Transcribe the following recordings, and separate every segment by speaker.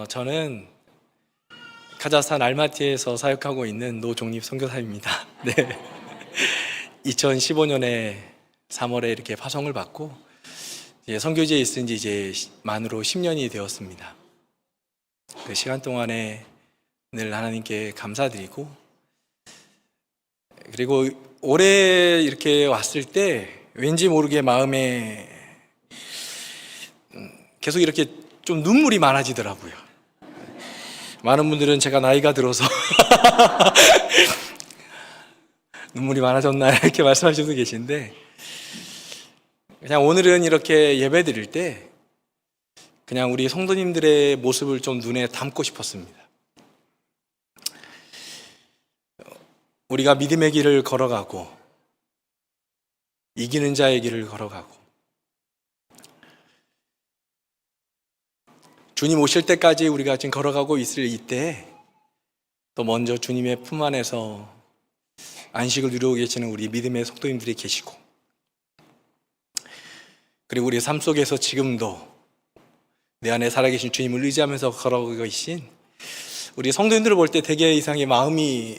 Speaker 1: 저는 카자흐스탄 알마티에서 사역하고 있는 노종립 선교사입니다. 네. 2015년에 3월에 이렇게 파송을 받고 선교지에 있은 지 이제 만으로 10년이 되었습니다. 그 시간 동안에 늘 하나님께 감사드리고, 그리고 올해 이렇게 왔을 때 왠지 모르게 마음에 계속 이렇게 좀 눈물이 많아지더라고요. 많은 분들은 제가 나이가 들어서 눈물이 많아졌나 이렇게 말씀하시는 분도 계신데, 그냥 오늘은 이렇게 예배 드릴 때 그냥 우리 성도님들의 모습을 좀 눈에 담고 싶었습니다. 우리가 믿음의 길을 걸어가고 이기는 자의 길을 걸어가고 주님 오실 때까지 우리가 지금 걸어가고 있을 이때 또 먼저 주님의 품 안에서 안식을 누리고 계시는 우리 믿음의 성도님들이 계시고, 그리고 우리 삶 속에서 지금도 내 안에 살아계신 주님을 의지하면서 걸어가고 계신 우리 성도님들을 볼 때 대개 이상의 마음이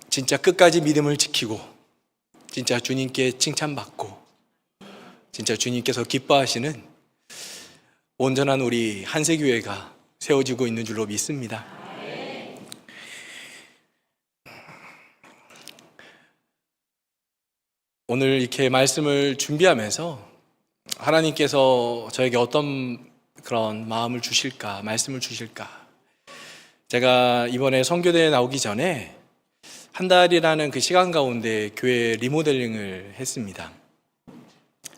Speaker 1: 진짜 끝까지 믿음을 지키고 진짜 주님께 칭찬받고 진짜 주님께서 기뻐하시는 온전한 우리 한세교회가 세워지고 있는 줄로 믿습니다. 오늘 이렇게 말씀을 준비하면서 하나님께서 저에게 어떤 그런 마음을 주실까, 말씀을 주실까. 제가 이번에 선교대에 나오기 전에 한 달이라는 그 시간 가운데 교회 리모델링을 했습니다.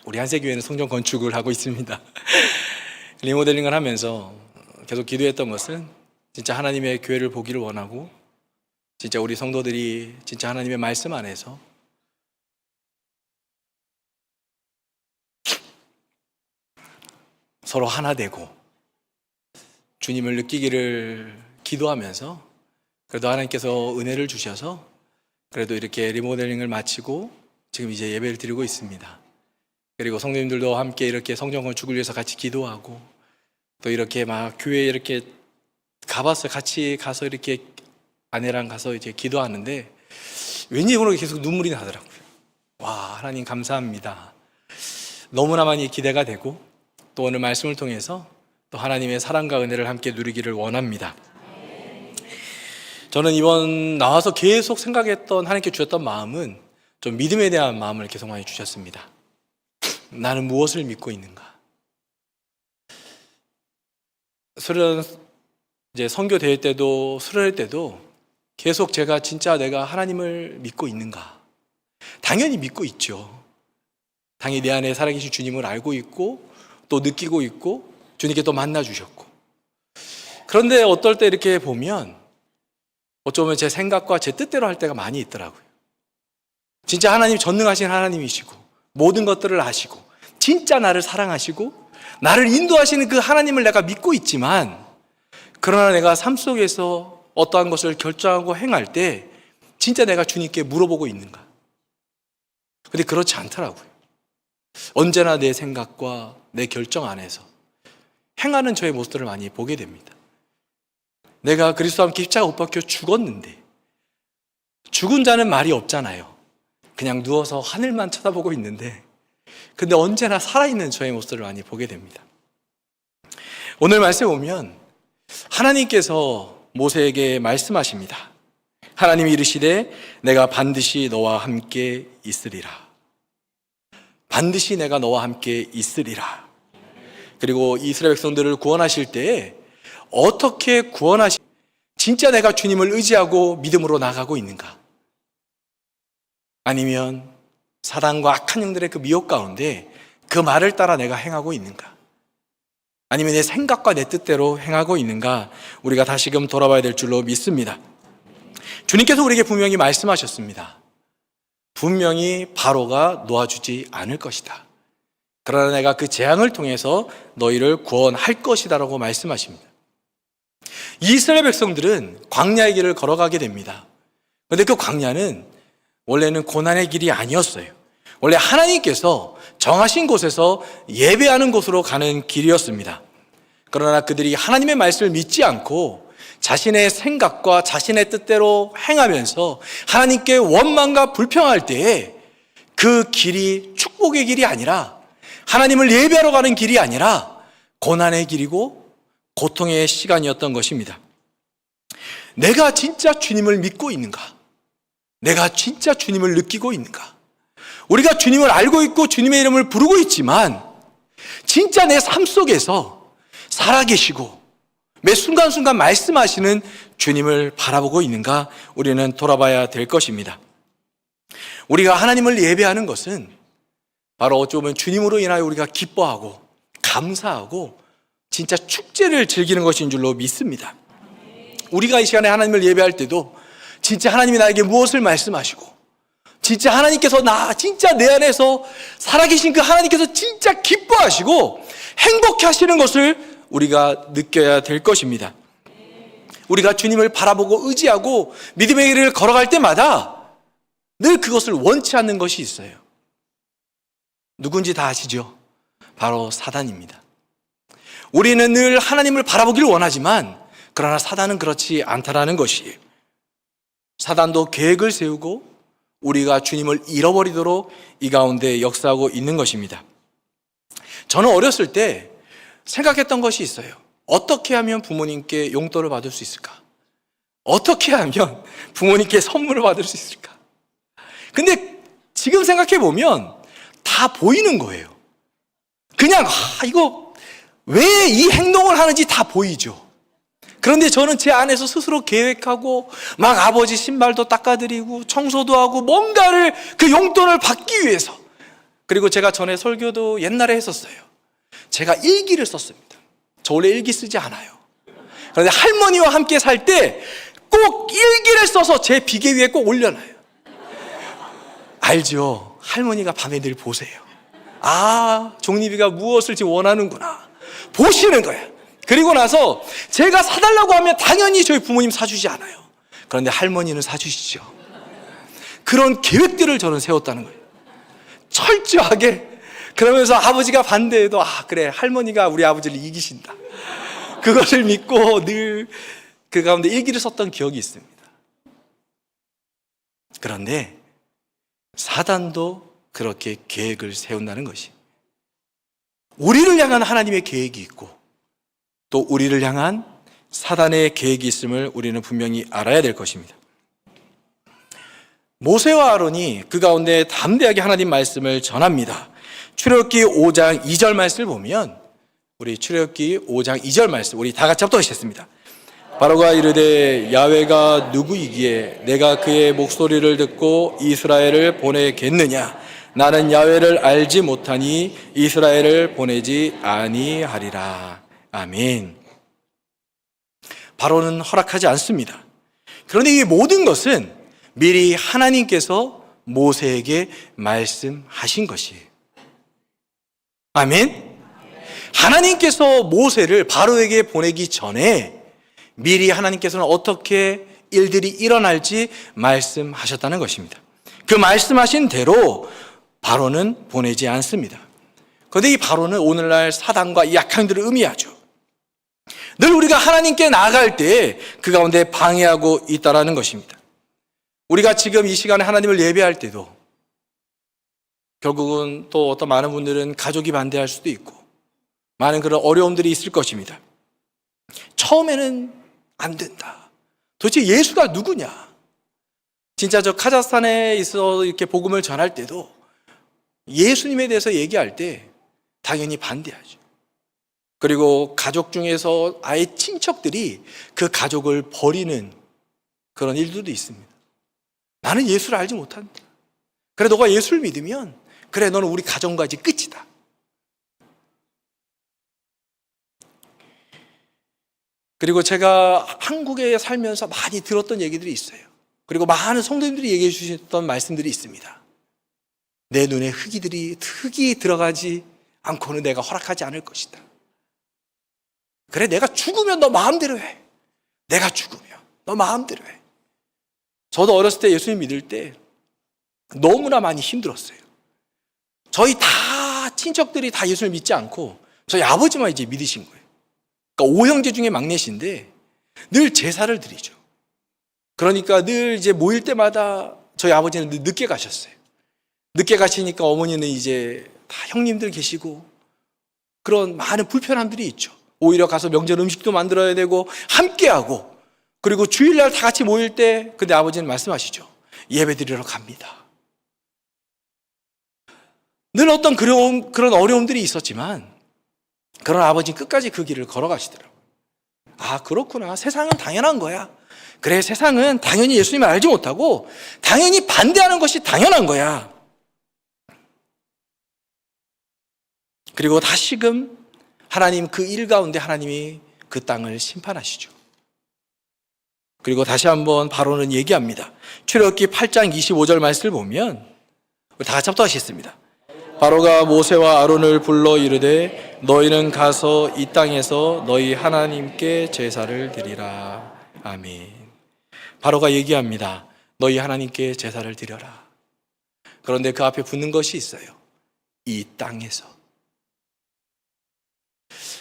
Speaker 1: 우리 한세교회는 성전 건축을 하고 있습니다. 리모델링을 하면서 계속 기도했던 것은 진짜 하나님의 교회를 보기를 원하고, 진짜 우리 성도들이 진짜 하나님의 말씀 안에서 서로 하나 되고 주님을 느끼기를 기도하면서, 그래도 하나님께서 은혜를 주셔서 그래도 이렇게 리모델링을 마치고 지금 이제 예배를 드리고 있습니다. 그리고 성도님들도 함께 이렇게 성전 건축을 위해서 같이 기도하고, 또 이렇게 막 교회에 이렇게 가봤어요. 같이 가서 이렇게 아내랑 가서 이제 기도하는데 왠지 모르게 계속 눈물이 나더라고요. 와, 하나님 감사합니다. 너무나 많이 기대가 되고, 또 오늘 말씀을 통해서 또 하나님의 사랑과 은혜를 함께 누리기를 원합니다. 저는 이번 나와서 계속 생각했던, 하나님께 주셨던 마음은 좀 믿음에 대한 마음을 계속 많이 주셨습니다. 나는 무엇을 믿고 있는가? 수련 이제 선교 대회 때도 수련회 때도 계속 제가 진짜 내가 하나님을 믿고 있는가? 당연히 믿고 있죠. 당연히 내 안에 살아계신 주님을 알고 있고 또 느끼고 있고 주님께 또 만나 주셨고, 그런데 어떨 때 이렇게 보면 어쩌면 제 생각과 제 뜻대로 할 때가 많이 있더라고요. 진짜 하나님 전능하신 하나님이시고 모든 것들을 아시고 진짜 나를 사랑하시고 나를 인도하시는 그 하나님을 내가 믿고 있지만, 그러나 내가 삶 속에서 어떠한 것을 결정하고 행할 때 진짜 내가 주님께 물어보고 있는가? 근데 그렇지 않더라고요. 언제나 내 생각과 내 결정 안에서 행하는 저의 모습들을 많이 보게 됩니다. 내가 그리스도와 함께 십자가 못 박혀 죽었는데 죽은 자는 말이 없잖아요. 그냥 누워서 하늘만 쳐다보고 있는데, 근데 언제나 살아있는 저의 모습들을 많이 보게 됩니다. 오늘 말씀에 보면 하나님께서 모세에게 말씀하십니다. 하나님이 이르시되 내가 반드시 너와 함께 있으리라. 반드시 내가 너와 함께 있으리라. 그리고 이스라엘 백성들을 구원하실 때에 어떻게 진짜 내가 주님을 의지하고 믿음으로 나가고 있는가? 아니면 사단과 악한 영들의 그 미혹 가운데 그 말을 따라 내가 행하고 있는가? 아니면 내 생각과 내 뜻대로 행하고 있는가? 우리가 다시금 돌아봐야 될 줄로 믿습니다. 주님께서 우리에게 분명히 말씀하셨습니다. 분명히 바로가 놓아주지 않을 것이다. 그러나 내가 그 재앙을 통해서 너희를 구원할 것이다 라고 말씀하십니다. 이스라엘 백성들은 광야의 길을 걸어가게 됩니다. 그런데 그 광야는 원래는 고난의 길이 아니었어요. 원래 하나님께서 정하신 곳에서 예배하는 곳으로 가는 길이었습니다. 그러나 그들이 하나님의 말씀을 믿지 않고 자신의 생각과 자신의 뜻대로 행하면서 하나님께 원망과 불평할 때에 그 길이 축복의 길이 아니라, 하나님을 예배하러 가는 길이 아니라 고난의 길이고 고통의 시간이었던 것입니다. 내가 진짜 주님을 믿고 있는가? 내가 진짜 주님을 느끼고 있는가? 우리가 주님을 알고 있고 주님의 이름을 부르고 있지만 진짜 내 삶 속에서 살아계시고 매 순간순간 말씀하시는 주님을 바라보고 있는가? 우리는 돌아봐야 될 것입니다. 우리가 하나님을 예배하는 것은 바로 어쩌면 주님으로 인하여 우리가 기뻐하고 감사하고 진짜 축제를 즐기는 것인 줄로 믿습니다. 우리가 이 시간에 하나님을 예배할 때도 진짜 하나님이 나에게 무엇을 말씀하시고 진짜 하나님께서 진짜 내 안에서 살아계신 그 하나님께서 진짜 기뻐하시고 행복해 하시는 것을 우리가 느껴야 될 것입니다. 우리가 주님을 바라보고 의지하고 믿음의 길을 걸어갈 때마다 늘 그것을 원치 않는 것이 있어요. 누군지 다 아시죠? 바로 사단입니다. 우리는 늘 하나님을 바라보기를 원하지만 그러나 사단은 그렇지 않다라는 것이에요. 사단도 계획을 세우고 우리가 주님을 잃어버리도록 이 가운데 역사하고 있는 것입니다. 저는 어렸을 때 생각했던 것이 있어요. 어떻게 하면 부모님께 용돈을 받을 수 있을까? 어떻게 하면 부모님께 선물을 받을 수 있을까? 근데 지금 생각해 보면 다 보이는 거예요. 그냥 이거 왜 이 행동을 하는지 다 보이죠. 그런데 저는 제 안에서 스스로 계획하고 막 아버지 신발도 닦아드리고 청소도 하고 뭔가를 그 용돈을 받기 위해서, 그리고 제가 전에 설교도 옛날에 했었어요. 제가 일기를 썼습니다. 저 원래 일기 쓰지 않아요. 그런데 할머니와 함께 살 때 꼭 일기를 써서 제 비계 위에 꼭 올려놔요. 알죠? 할머니가 밤에 늘 보세요. 종리비가 무엇을 지금 원하는구나 보시는 거예요. 그리고 나서 제가 사달라고 하면 당연히 저희 부모님 사주지 않아요. 그런데 할머니는 사주시죠. 그런 계획들을 저는 세웠다는 거예요. 철저하게. 그러면서 아버지가 반대해도 그래, 할머니가 우리 아버지를 이기신다, 그것을 믿고 늘 그 가운데 일기를 썼던 기억이 있습니다. 그런데 사단도 그렇게 계획을 세운다는 것이, 우리를 향한 하나님의 계획이 있고 또 우리를 향한 사단의 계획이 있음을 우리는 분명히 알아야 될 것입니다. 모세와 아론이 그 가운데 담대하게 하나님 말씀을 전합니다. 출애굽기 5장 2절 말씀을 보면, 우리 출애굽기 5장 2절 말씀 우리 다 같이 합독하시겠습니다. 바로가 이르되 야훼가 누구이기에 내가 그의 목소리를 듣고 이스라엘을 보내겠느냐? 나는 야훼를 알지 못하니 이스라엘을 보내지 아니하리라. 아멘. 바로는 허락하지 않습니다. 그런데 이 모든 것은 미리 하나님께서 모세에게 말씀하신 것이에요. 아멘. 하나님께서 모세를 바로에게 보내기 전에 미리 하나님께서는 어떻게 일들이 일어날지 말씀하셨다는 것입니다. 그 말씀하신 대로 바로는 보내지 않습니다. 그런데 이 바로는 오늘날 사단과 이 약한들을 의미하죠. 늘 우리가 하나님께 나아갈 때 그 가운데 방해하고 있다는 것입니다. 우리가 지금 이 시간에 하나님을 예배할 때도 결국은 또 어떤 많은 분들은 가족이 반대할 수도 있고 많은 그런 어려움들이 있을 것입니다. 처음에는 안 된다. 도대체 예수가 누구냐? 진짜 저 카자흐스탄에 있어 이렇게 복음을 전할 때도 예수님에 대해서 얘기할 때 당연히 반대하죠. 그리고 가족 중에서 아예 친척들이 그 가족을 버리는 그런 일들도 있습니다. 나는 예수를 알지 못한다. 그래, 너가 예수를 믿으면 그래, 너는 우리 가정과 이제 끝이다. 그리고 제가 한국에 살면서 많이 들었던 얘기들이 있어요. 그리고 많은 성도님들이 얘기해 주셨던 말씀들이 있습니다. 내 눈에 흙이 들어가지 않고는 내가 허락하지 않을 것이다. 그래, 내가 죽으면 너 마음대로 해. 내가 죽으면 너 마음대로 해. 저도 어렸을 때 예수님 믿을 때 너무나 많이 힘들었어요. 저희 다 친척들이 다 예수를 믿지 않고 저희 아버지만 이제 믿으신 거예요. 그러니까 오형제 중에 막내신데 늘 제사를 드리죠. 그러니까 늘 이제 모일 때마다 저희 아버지는 늦게 가셨어요. 늦게 가시니까 어머니는 이제 다 형님들 계시고 그런 많은 불편함들이 있죠. 오히려 가서 명절 음식도 만들어야 되고 함께하고, 그리고 주일날 다 같이 모일 때 근데 아버지는 말씀하시죠. 예배 드리러 갑니다. 늘 어떤 그런 어려움들이 있었지만 그런 아버지는 끝까지 그 길을 걸어가시더라고요. 아, 그렇구나. 세상은 당연한 거야. 그래, 세상은 당연히 예수님을 알지 못하고 당연히 반대하는 것이 당연한 거야. 그리고 다시금 하나님 그 일 가운데 하나님이 그 땅을 심판하시죠. 그리고 다시 한번 바로는 얘기합니다. 출애굽기 8장 25절 말씀을 보면 우리 다 같이 합독하시겠습니다. 바로가 모세와 아론을 불러 이르되 너희는 가서 이 땅에서 너희 하나님께 제사를 드리라. 아멘. 바로가 얘기합니다. 너희 하나님께 제사를 드려라. 그런데 그 앞에 붙는 것이 있어요. 이 땅에서.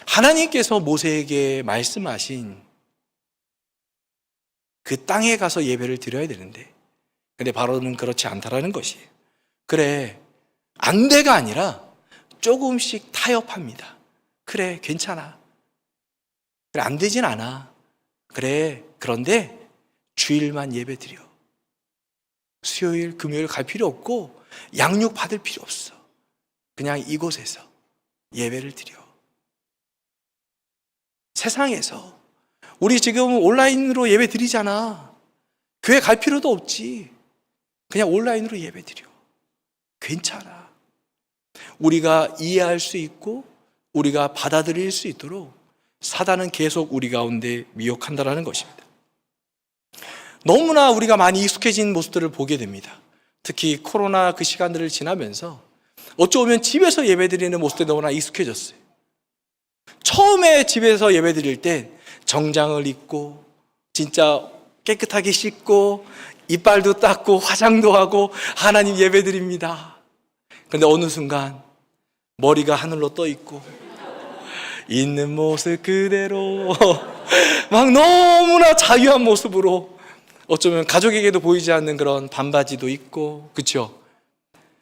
Speaker 1: 하나님께서 모세에게 말씀하신 그 땅에 가서 예배를 드려야 되는데, 근데 바로는 그렇지 않다라는 것이에요. 그래, 안 돼가 아니라 조금씩 타협합니다. 그래, 괜찮아. 그래, 안 되진 않아. 그래, 그런데 주일만 예배 드려. 수요일, 금요일 갈 필요 없고 양육 받을 필요 없어. 그냥 이곳에서 예배를 드려. 세상에서 우리 지금 온라인으로 예배 드리잖아. 교회 갈 필요도 없지. 그냥 온라인으로 예배 드려. 괜찮아. 우리가 이해할 수 있고 우리가 받아들일 수 있도록 사단은 계속 우리 가운데 미혹한다라는 것입니다. 너무나 우리가 많이 익숙해진 모습들을 보게 됩니다. 특히 코로나 그 시간들을 지나면서 어쩌면 집에서 예배드리는 모습들이 너무나 익숙해졌어요. 처음에 집에서 예배드릴 때 정장을 입고 진짜 깨끗하게 씻고 이빨도 닦고 화장도 하고 하나님 예배드립니다. 그런데 어느 순간 머리가 하늘로 떠 있고 있는 모습 그대로 막 너무나 자유한 모습으로 어쩌면 가족에게도 보이지 않는 그런 반바지도 입고, 그렇죠?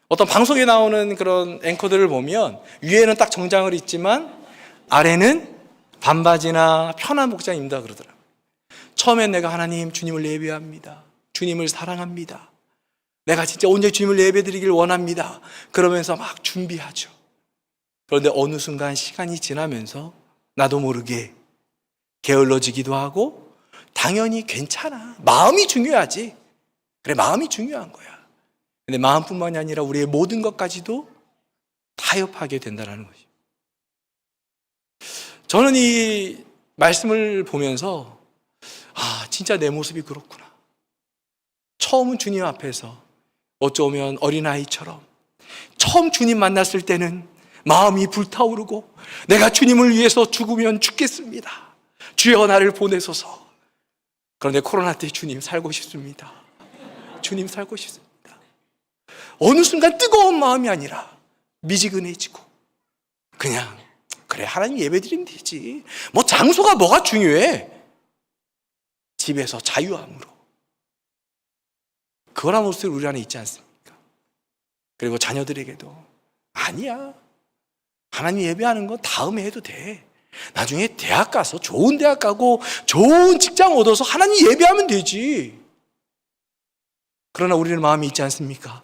Speaker 1: 어떤 방송에 나오는 그런 앵커들을 보면 위에는 딱 정장을 입지만 아래는 반바지나 편한 복장 입는다 그러더라고요. 처음엔 내가 하나님 주님을 예배합니다. 주님을 사랑합니다. 내가 진짜 온전히 주님을 예배드리길 원합니다. 그러면서 막 준비하죠. 그런데 어느 순간 시간이 지나면서 나도 모르게 게을러지기도 하고, 당연히 괜찮아. 마음이 중요하지. 그래, 마음이 중요한 거야. 근데 마음뿐만이 아니라 우리의 모든 것까지도 타협하게 된다는 것이죠. 저는 이 말씀을 보면서 진짜 내 모습이 그렇구나. 처음은 주님 앞에서 어쩌면 어린아이처럼 처음 주님 만났을 때는 마음이 불타오르고 내가 주님을 위해서 죽으면 죽겠습니다. 주여 나를 보내소서. 그런데 코로나 때 주님 살고 싶습니다. 주님 살고 싶습니다. 어느 순간 뜨거운 마음이 아니라 미지근해지고 그냥 그래, 하나님 예배드리면 되지. 뭐 장소가 뭐가 중요해. 집에서 자유함으로. 그런 모습이 우리 안에 있지 않습니까? 그리고 자녀들에게도 아니야. 하나님 예배하는 건 다음에 해도 돼. 나중에 대학 가서 좋은 대학 가고 좋은 직장 얻어서 하나님 예배하면 되지. 그러나 우리는 마음이 있지 않습니까?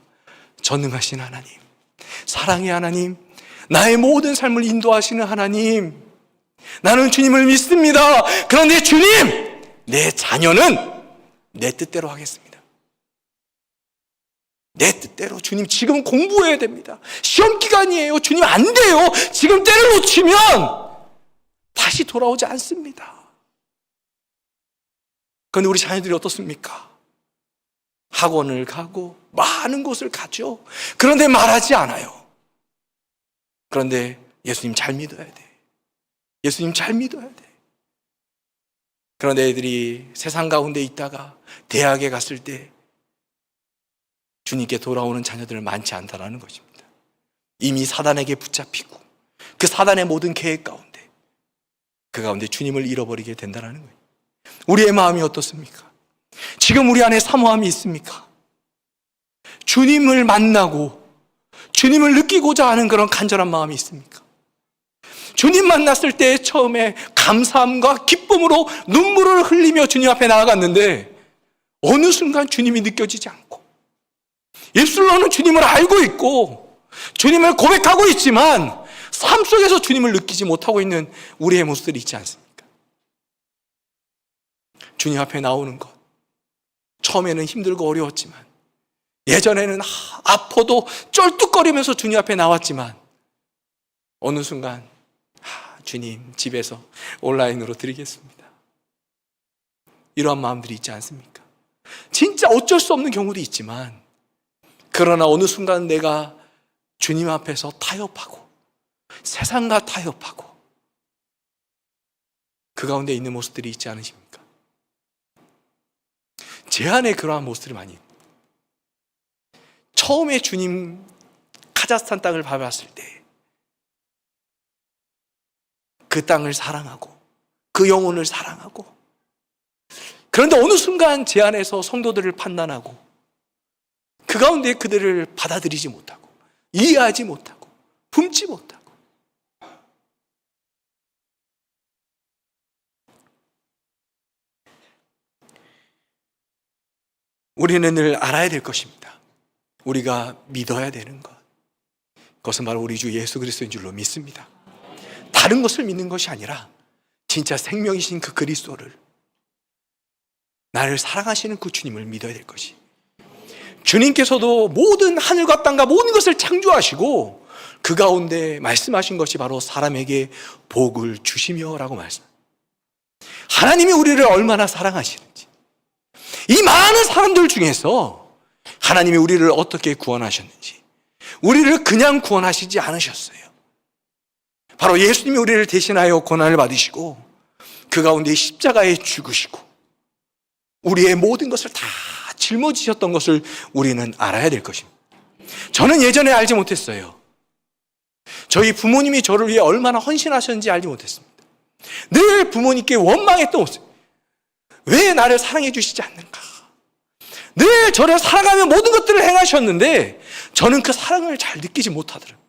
Speaker 1: 전능하신 하나님, 사랑의 하나님, 나의 모든 삶을 인도하시는 하나님, 나는 주님을 믿습니다. 그런데 주님, 내 자녀는 내 뜻대로 하겠습니다. 내 뜻대로. 주님, 지금 공부해야 됩니다. 시험 기간이에요. 주님, 안 돼요. 지금 때를 놓치면 다시 돌아오지 않습니다. 그런데 우리 자녀들이 어떻습니까? 학원을 가고 많은 곳을 가죠. 그런데 말하지 않아요. 그런데 예수님 잘 믿어야 돼. 예수님 잘 믿어야 돼. 그런데 애들이 세상 가운데 있다가 대학에 갔을 때 주님께 돌아오는 자녀들은 많지 않다라는 것입니다. 이미 사단에게 붙잡히고 그 사단의 모든 계획 가운데 그 가운데 주님을 잃어버리게 된다는 거예요. 우리의 마음이 어떻습니까? 지금 우리 안에 사모함이 있습니까? 주님을 만나고 주님을 느끼고자 하는 그런 간절한 마음이 있습니까? 주님 만났을 때 처음에 감사함과 기쁨으로 눈물을 흘리며 주님 앞에 나아갔는데 어느 순간 주님이 느껴지지 않고 입술로는 주님을 알고 있고 주님을 고백하고 있지만 삶 속에서 주님을 느끼지 못하고 있는 우리의 모습들이 있지 않습니까? 주님 앞에 나오는 것 처음에는 힘들고 어려웠지만 예전에는 아파도 쩔뚝거리면서 주님 앞에 나왔지만 어느 순간 주님 집에서 온라인으로 드리겠습니다. 이러한 마음들이 있지 않습니까? 진짜 어쩔 수 없는 경우도 있지만 그러나 어느 순간 내가 주님 앞에서 타협하고 세상과 타협하고 그 가운데 있는 모습들이 있지 않으십니까? 제 안에 그러한 모습들이 많이 있습니다. 처음에 주님 카자흐스탄 땅을 밟았을 때 그 땅을 사랑하고 그 영혼을 사랑하고 그런데 어느 순간 제 안에서 성도들을 판단하고 그 가운데 그들을 받아들이지 못하고 이해하지 못하고 품지 못하고 우리는 늘 알아야 될 것입니다. 우리가 믿어야 되는 것 그것은 바로 우리 주 예수 그리스도인 줄로 믿습니다. 다른 것을 믿는 것이 아니라 진짜 생명이신 그 그리스도를 나를 사랑하시는 그 주님을 믿어야 될 것이 주님께서도 모든 하늘과 땅과 모든 것을 창조하시고 그 가운데 말씀하신 것이 바로 사람에게 복을 주시며 라고 말씀합니다. 하나님이 우리를 얼마나 사랑하시는지 이 많은 사람들 중에서 하나님이 우리를 어떻게 구원하셨는지 우리를 그냥 구원하시지 않으셨어요. 바로 예수님이 우리를 대신하여 고난을 받으시고 그 가운데 십자가에 죽으시고 우리의 모든 것을 다 짊어지셨던 것을 우리는 알아야 될 것입니다. 저는 예전에 알지 못했어요. 저희 부모님이 저를 위해 얼마나 헌신하셨는지 알지 못했습니다. 늘 부모님께 원망했던 모습. 왜 나를 사랑해 주시지 않는가? 늘 저를 사랑하며 모든 것들을 행하셨는데 저는 그 사랑을 잘 느끼지 못하더라고요.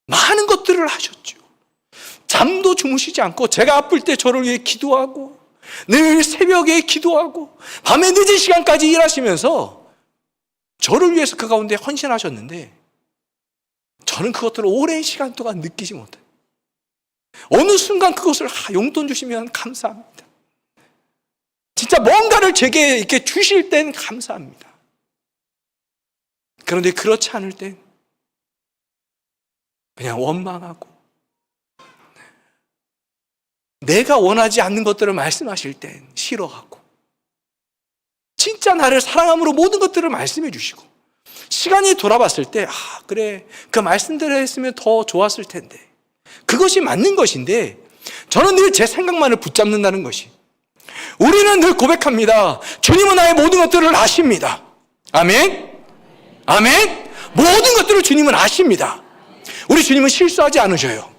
Speaker 1: 많은 것들을 하셨죠. 잠도 주무시지 않고 제가 아플 때 저를 위해 기도하고 늘 새벽에 기도하고 밤에 늦은 시간까지 일하시면서 저를 위해서 그 가운데 헌신하셨는데 저는 그것들을 오랜 시간 동안 느끼지 못해요. 어느 순간 그것을 용돈 주시면 감사합니다. 진짜 뭔가를 제게 이렇게 주실 땐 감사합니다. 그런데 그렇지 않을 땐 그냥 원망하고 내가 원하지 않는 것들을 말씀하실 땐 싫어하고 진짜 나를 사랑함으로 모든 것들을 말씀해 주시고 시간이 돌아봤을 때 그래 그 말씀대로 했으면 더 좋았을 텐데 그것이 맞는 것인데 저는 늘 제 생각만을 붙잡는다는 것이 우리는 늘 고백합니다. 주님은 나의 모든 것들을 아십니다. 아멘? 아멘? 모든 것들을 주님은 아십니다. 우리 주님은 실수하지 않으셔요.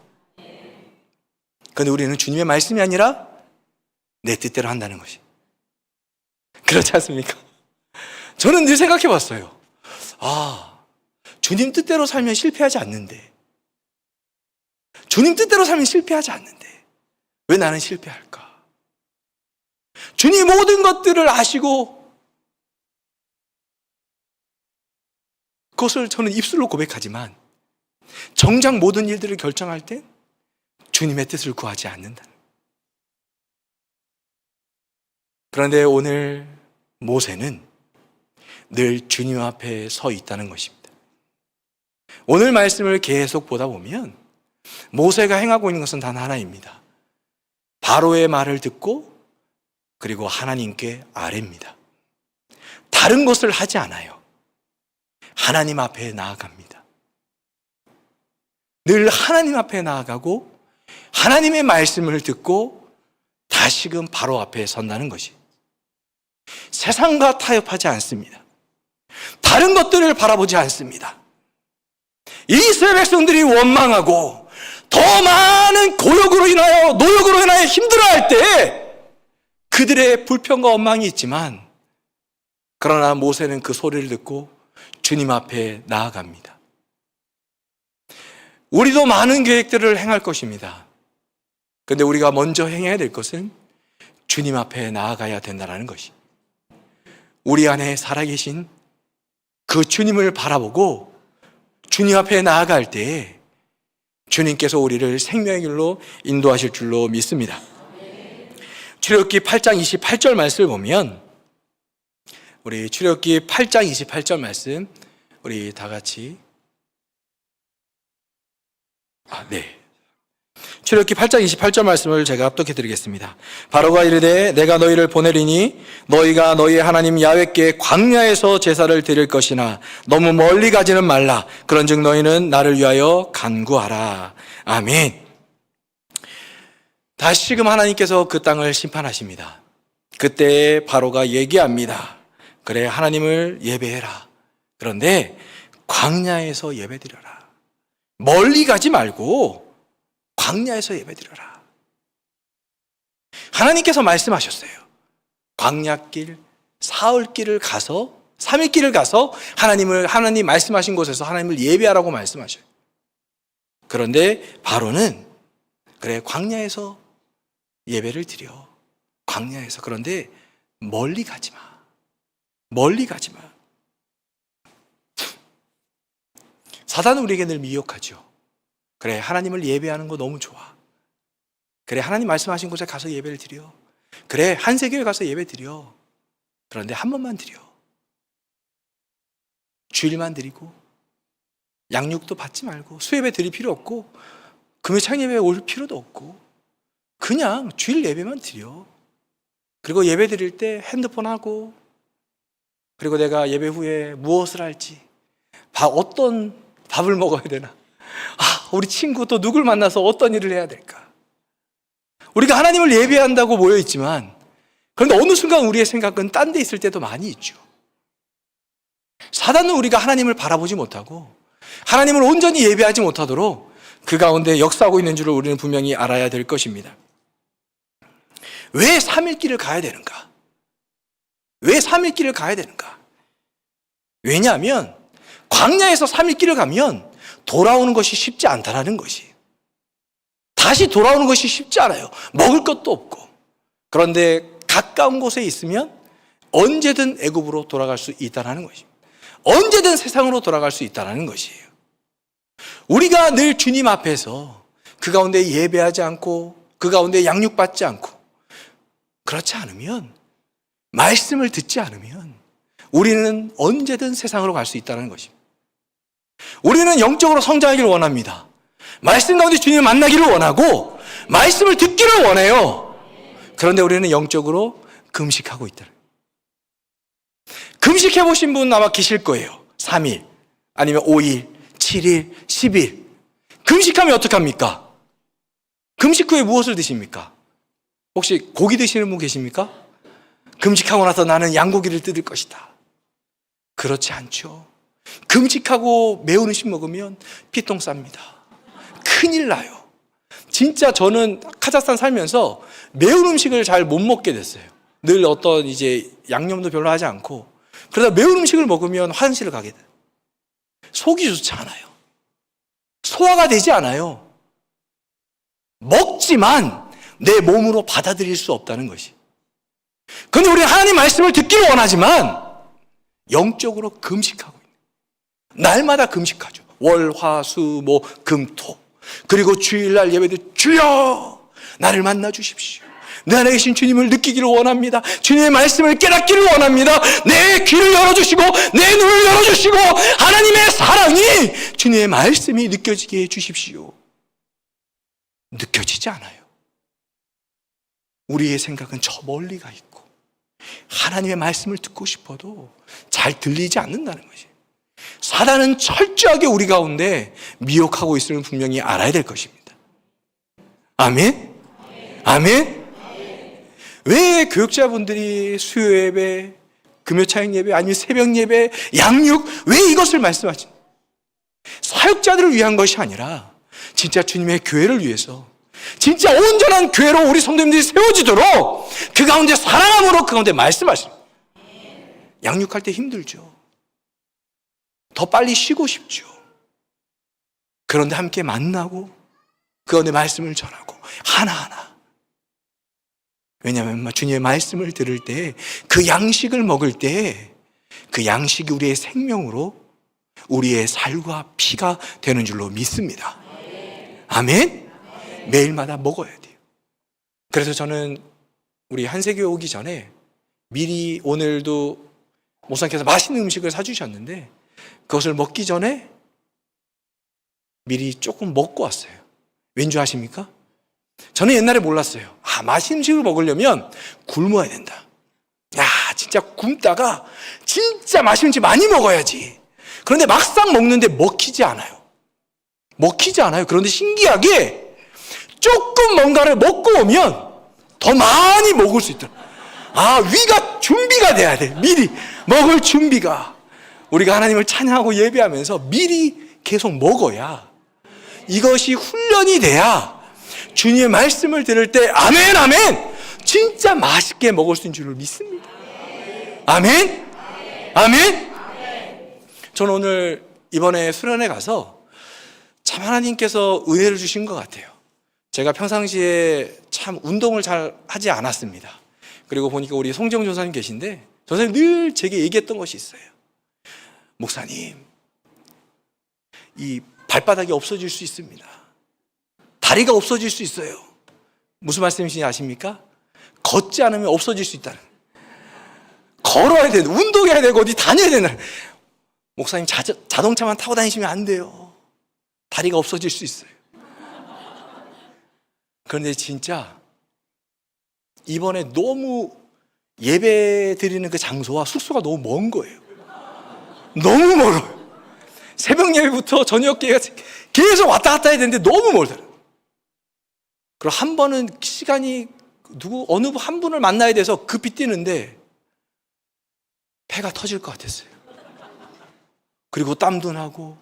Speaker 1: 그런데 우리는 주님의 말씀이 아니라 내 뜻대로 한다는 것이 그렇지 않습니까? 저는 늘 생각해 봤어요. 주님 뜻대로 살면 실패하지 않는데 주님 뜻대로 살면 실패하지 않는데 왜 나는 실패할까? 주님이 모든 것들을 아시고 그것을 저는 입술로 고백하지만 정작 모든 일들을 결정할 때 주님의 뜻을 구하지 않는다. 그런데 오늘 모세는 늘 주님 앞에 서 있다는 것입니다. 오늘 말씀을 계속 보다 보면 모세가 행하고 있는 것은 단 하나입니다. 바로의 말을 듣고 그리고 하나님께 아뢰입니다. 다른 것을 하지 않아요. 하나님 앞에 나아갑니다. 늘 하나님 앞에 나아가고 하나님의 말씀을 듣고 다시금 바로 앞에 선다는 것이 세상과 타협하지 않습니다. 다른 것들을 바라보지 않습니다. 이스라엘 백성들이 원망하고 더 많은 고역으로 인하여, 노역으로 인하여 힘들어할 때 그들의 불평과 원망이 있지만, 그러나 모세는 그 소리를 듣고 주님 앞에 나아갑니다. 우리도 많은 계획들을 행할 것입니다. 그런데 우리가 먼저 행해야 될 것은 주님 앞에 나아가야 된다는 것이, 우리 안에 살아계신 그 주님을 바라보고 주님 앞에 나아갈 때에 주님께서 우리를 생명의 길로 인도하실 줄로 믿습니다. 출애굽기 8장 28절 말씀을 보면, 우리 출애굽기 8장 28절 말씀 우리 다 같이 출애굽기 8장 28절 말씀을 제가 합독해 드리겠습니다. 바로가 이르되 내가 너희를 보내리니 너희가 너희의 하나님 야훼께 광야에서 제사를 드릴 것이나 너무 멀리 가지는 말라. 그런즉 너희는 나를 위하여 간구하라. 아멘. 다시금 하나님께서 그 땅을 심판하십니다. 그때 바로가 얘기합니다. 그래, 하나님을 예배해라. 그런데 광야에서 예배드려라. 멀리 가지 말고 광야에서 예배드려라. 하나님께서 말씀하셨어요. 광야길, 사흘길을 가서, 3일길을 가서 하나님 말씀하신 곳에서 하나님을 예배하라고 말씀하셔요. 그런데 바로는 그래, 광야에서 예배를 드려. 광야에서. 그런데 멀리 가지 마. 멀리 가지 마. 사단은 우리에게 늘 미혹하죠. 그래, 하나님을 예배하는 거 너무 좋아. 그래, 하나님 말씀하신 곳에 가서 예배를 드려. 그래, 한세교회 가서 예배 드려. 그런데 한 번만 드려. 주일만 드리고 양육도 받지 말고 수예배 드릴 필요 없고 금요창 예배에 올 필요도 없고 그냥 주일 예배만 드려. 그리고 예배 드릴 때 핸드폰 하고, 그리고 내가 예배 후에 무엇을 할지, 어떤 밥을 먹어야 되나, 우리 친구 또 누굴 만나서 어떤 일을 해야 될까. 우리가 하나님을 예배한다고 모여있지만, 그런데 어느 순간 우리의 생각은 딴 데 있을 때도 많이 있죠. 사단은 우리가 하나님을 바라보지 못하고 하나님을 온전히 예배하지 못하도록 그 가운데 역사하고 있는 줄을 우리는 분명히 알아야 될 것입니다. 왜 3일길을 가야 되는가? 왜 3일길을 가야 되는가? 왜냐하면 광야에서 3일길을 가면 돌아오는 것이 쉽지 않다라는 것이, 다시 돌아오는 것이 쉽지 않아요. 먹을 것도 없고. 그런데 가까운 곳에 있으면 언제든 애굽으로 돌아갈 수 있다는 것입니다. 언제든 세상으로 돌아갈 수 있다는 것이에요. 우리가 늘 주님 앞에서 그 가운데 예배하지 않고 그 가운데 양육받지 않고 그렇지 않으면, 말씀을 듣지 않으면 우리는 언제든 세상으로 갈 수 있다는 것입니다. 우리는 영적으로 성장하기를 원합니다. 말씀 가운데 주님을 만나기를 원하고 말씀을 듣기를 원해요. 그런데 우리는 영적으로 금식하고 있다. 금식해 보신 분 아마 계실 거예요. 3일 아니면 5일, 7일, 10일. 금식하면 어떡합니까? 금식 후에 무엇을 드십니까? 혹시 고기 드시는 분 계십니까? 금식하고 나서 나는 양고기를 뜯을 것이다. 그렇지 않죠. 금식하고 매운 음식 먹으면 피똥 쌉니다. 큰일 나요. 진짜 저는 카자흐스탄 살면서 매운 음식을 잘 못 먹게 됐어요. 늘 어떤 이제 양념도 별로 하지 않고, 그러다 매운 음식을 먹으면 화장실을 가게 돼요. 속이 좋지 않아요. 소화가 되지 않아요. 먹지만 내 몸으로 받아들일 수 없다는 것이. 그런데 우리는 하나님 말씀을 듣기를 원하지만 영적으로 금식하고 있는, 날마다 금식하죠. 월, 화, 수, 목, 금, 토. 그리고 주일날 예배도 주여 나를 만나 주십시오. 내 안에 계신 주님을 느끼기를 원합니다. 주님의 말씀을 깨닫기를 원합니다. 내 귀를 열어주시고 내 눈을 열어주시고 하나님의 사랑이, 주님의 말씀이 느껴지게 해주십시오. 느껴지지 않아요. 우리의 생각은 저 멀리 가 있고 하나님의 말씀을 듣고 싶어도 잘 들리지 않는다는 것이에요. 사단은 철저하게 우리 가운데 미혹하고 있음을 분명히 알아야 될 것입니다. 아멘? 아멘? 왜 교육자분들이 수요 예배, 금요 차영 예배, 아니면 새벽 예배, 양육, 왜 이것을 말씀하십니까? 사역자들을 위한 것이 아니라 진짜 주님의 교회를 위해서, 진짜 온전한 교회로 우리 성도님들이 세워지도록 그 가운데 사랑함으로 그 가운데 말씀하십니다. 양육할 때 힘들죠. 더 빨리 쉬고 싶죠. 그런데 함께 만나고 그 가운데 말씀을 전하고 하나하나. 왜냐하면 주님의 말씀을 들을 때, 그 양식을 먹을 때 그 양식이 우리의 생명으로 우리의 살과 피가 되는 줄로 믿습니다. 아멘? 매일마다 먹어야 돼요. 그래서 저는 우리 한세교회 오기 전에 미리, 오늘도 목사님께서 맛있는 음식을 사주셨는데 그것을 먹기 전에 미리 조금 먹고 왔어요. 왠지 아십니까? 저는 옛날에 몰랐어요. 맛있는 음식을 먹으려면 굶어야 된다. 진짜 굶다가 진짜 맛있는 음식 많이 먹어야지. 그런데 막상 먹는데 먹히지 않아요. 그런데 신기하게 조금 뭔가를 먹고 오면 더 많이 먹을 수 있더라고요. 위가 준비가 돼야 돼. 미리 먹을 준비가. 우리가 하나님을 찬양하고 예배하면서 미리 계속 먹어야, 이것이 훈련이 돼야 주님의 말씀을 들을 때 아멘 아멘 진짜 맛있게 먹을 수 있는 줄을 믿습니다. 아멘? 아멘? 저는 오늘 이번에 수련회 가서 참 하나님께서 은혜를 주신 것 같아요. 제가 평상시에 참 운동을 잘 하지 않았습니다. 그리고 보니까 우리 송정 전사님 계신데, 전사님 늘 제게 얘기했던 것이 있어요. 목사님, 이 발바닥이 없어질 수 있습니다. 다리가 없어질 수 있어요. 무슨 말씀이신지 아십니까? 걷지 않으면 없어질 수 있다는. 걸어야 되는, 운동해야 되고 어디 다녀야 되는. 목사님 자동차만 타고 다니시면 안 돼요. 다리가 없어질 수 있어요. 그런데 진짜 이번에 너무 예배 드리는 그 장소와 숙소가 너무 먼 거예요. 너무 멀어요. 새벽 예배부터 저녁 예배가 계속 왔다 갔다 해야 되는데 너무 멀더라고요. 그리고 한 번은 시간이 어느 한 분을 만나야 돼서 급히 뛰는데 배가 터질 것 같았어요. 그리고 땀도 나고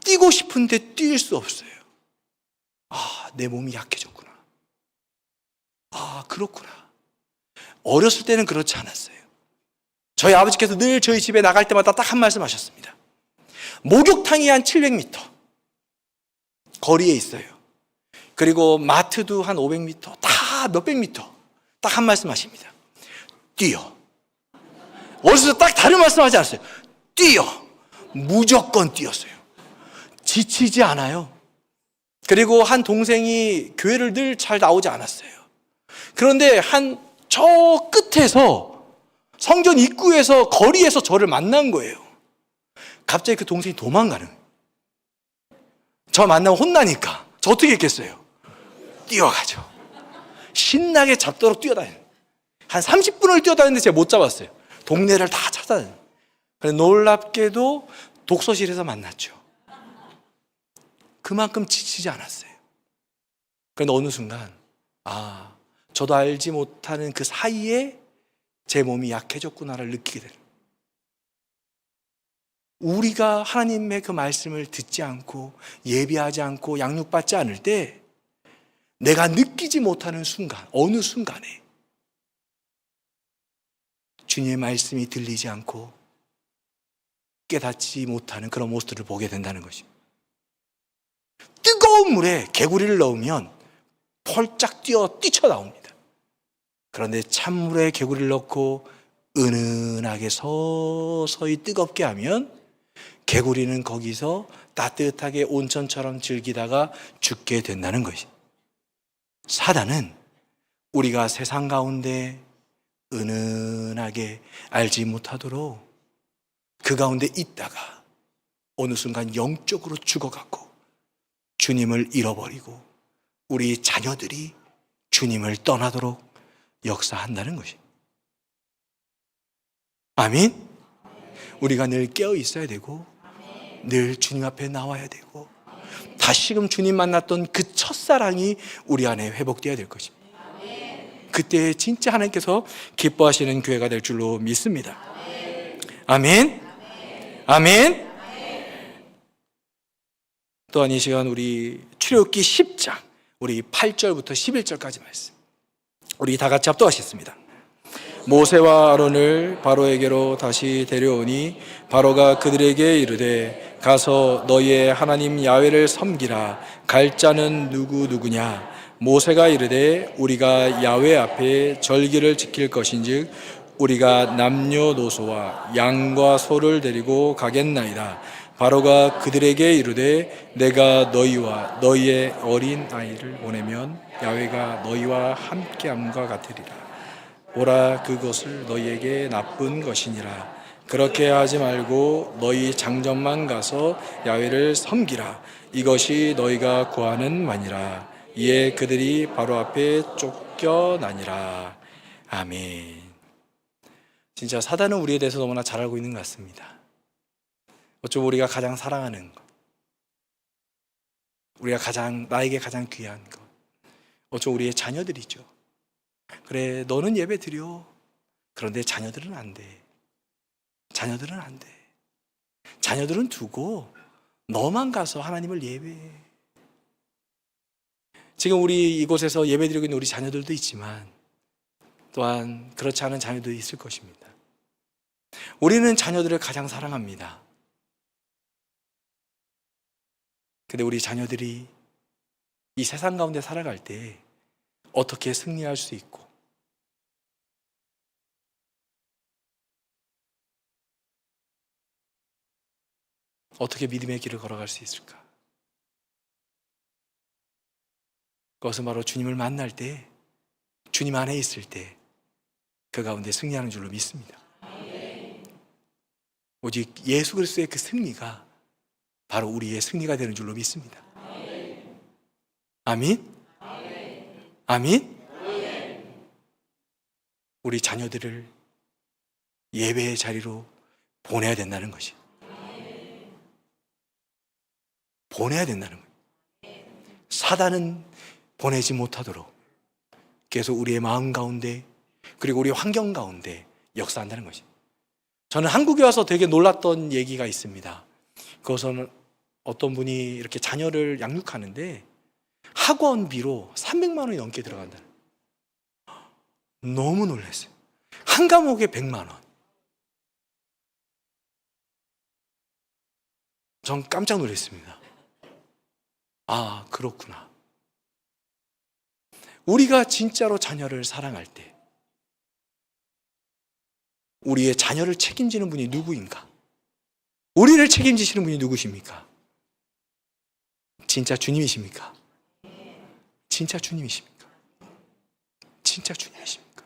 Speaker 1: 뛰고 싶은데 뛸 수 없어요. 내 몸이 약해졌구나. 그렇구나. 어렸을 때는 그렇지 않았어요. 저희 아버지께서 늘 저희 집에 나갈 때마다 딱 한 말씀 하셨습니다. 목욕탕이 한 700m 거리에 있어요. 그리고 마트도 한 500m, 다 몇백 미터. 딱 한 말씀 하십니다. 뛰어. 어렸을 때 딱 다른 말씀 하지 않았어요. 뛰어. 무조건 뛰었어요. 지치지 않아요. 그리고 한 동생이 교회를 늘 잘 나오지 않았어요. 그런데 저 끝에서, 성전 입구에서, 거리에서 저를 만난 거예요. 갑자기 그 동생이 도망가는 거예요. 저 만나면 혼나니까. 저 어떻게 했겠어요? 뛰어가죠. 신나게 잡도록 뛰어다녀요. 한 30분을 뛰어다녔는데 제가 못 잡았어요. 동네를 다 찾아다녀요. 놀랍게도 독서실에서 만났죠. 그만큼 지치지 않았어요. 그런데 어느 순간 저도 알지 못하는 그 사이에 제 몸이 약해졌구나를 느끼게 되는, 우리가 하나님의 그 말씀을 듣지 않고 예비하지 않고 양육받지 않을 때 내가 느끼지 못하는 순간, 어느 순간에 주님의 말씀이 들리지 않고 깨닫지 못하는 그런 모습들을 보게 된다는 것입니다. 뜨거운 물에 개구리를 넣으면 펄짝 뛰쳐나옵니다. 그런데 찬물에 개구리를 넣고 은은하게 서서히 뜨겁게 하면 개구리는 거기서 따뜻하게 온천처럼 즐기다가 죽게 된다는 것이. 사단은 우리가 세상 가운데 은은하게 알지 못하도록 그 가운데 있다가 어느 순간 영적으로 죽어가고 주님을 잃어버리고 우리 자녀들이 주님을 떠나도록 역사한다는 것이. 아멘. 우리가 늘 깨어 있어야 되고 늘 주님 앞에 나와야 되고 다시금 주님 만났던 그 첫사랑이 우리 안에 회복되어야 될 것입니다. 그때 진짜 하나님께서 기뻐하시는 교회가 될 줄로 믿습니다. 아멘. 아멘. 또한 이 시간 우리 출애굽기 10장 우리 8절부터 11절까지 말씀 우리 다 같이 합독하시겠습니다. 모세와 아론을 바로에게로 다시 데려오니 바로가 그들에게 이르되 가서 너희의 하나님 야훼를 섬기라. 갈 자는 누구냐? 모세가 이르되 우리가 야훼 앞에 절기를 지킬 것인즉 우리가 남녀노소와 양과 소를 데리고 가겠나이다. 바로가 그들에게 이르되 내가 너희와 너희의 어린 아이를 보내면 야훼가 너희와 함께함과 같으리라. 오라, 그것을 너희에게 나쁜 것이니라. 그렇게 하지 말고 너희 장정만 가서 야훼를 섬기라. 이것이 너희가 구하는 바니라. 이에 그들이 바로 앞에 쫓겨나니라. 아멘. 진짜 사단은 우리에 대해서 너무나 잘 알고 있는 것 같습니다. 어쩌면 우리가 가장 사랑하는 것, 나에게 가장 귀한 것, 어쩌면 우리의 자녀들이죠. 그래, 너는 예배 드려. 그런데 자녀들은 안 돼. 자녀들은 안 돼. 자녀들은 두고 너만 가서 하나님을 예배해. 지금 우리 이곳에서 예배 드리고 있는 우리 자녀들도 있지만 또한 그렇지 않은 자녀들이 있을 것입니다. 우리는 자녀들을 가장 사랑합니다. 근데 우리 자녀들이 이 세상 가운데 살아갈 때 어떻게 승리할 수 있고 어떻게 믿음의 길을 걸어갈 수 있을까? 그것은 바로 주님을 만날 때, 주님 안에 있을 때 그 가운데 승리하는 줄로 믿습니다. 오직 예수 그리스도의 그 승리가 바로 우리의 승리가 되는 줄로 믿습니다. 아멘? 아멘? 우리 자녀들을 예배의 자리로 보내야 된다는 것이, 보내야 된다는 거예요. 사단은 보내지 못하도록 계속 우리의 마음 가운데 그리고 우리 환경 가운데 역사한다는 것이. 저는 한국에 와서 되게 놀랐던 얘기가 있습니다. 그것은 어떤 분이 이렇게 자녀를 양육하는데 학원비로 300만 원이 넘게 들어간다는. 너무 놀랐어요. 한 과목에 100만 원. 전 깜짝 놀랐습니다. 아, 그렇구나. 우리가 진짜로 자녀를 사랑할 때 우리의 자녀를 책임지는 분이 누구인가? 우리를 책임지시는 분이 누구십니까? 진짜 주님이십니까? 진짜 주님이십니까? 진짜 주님이십니까?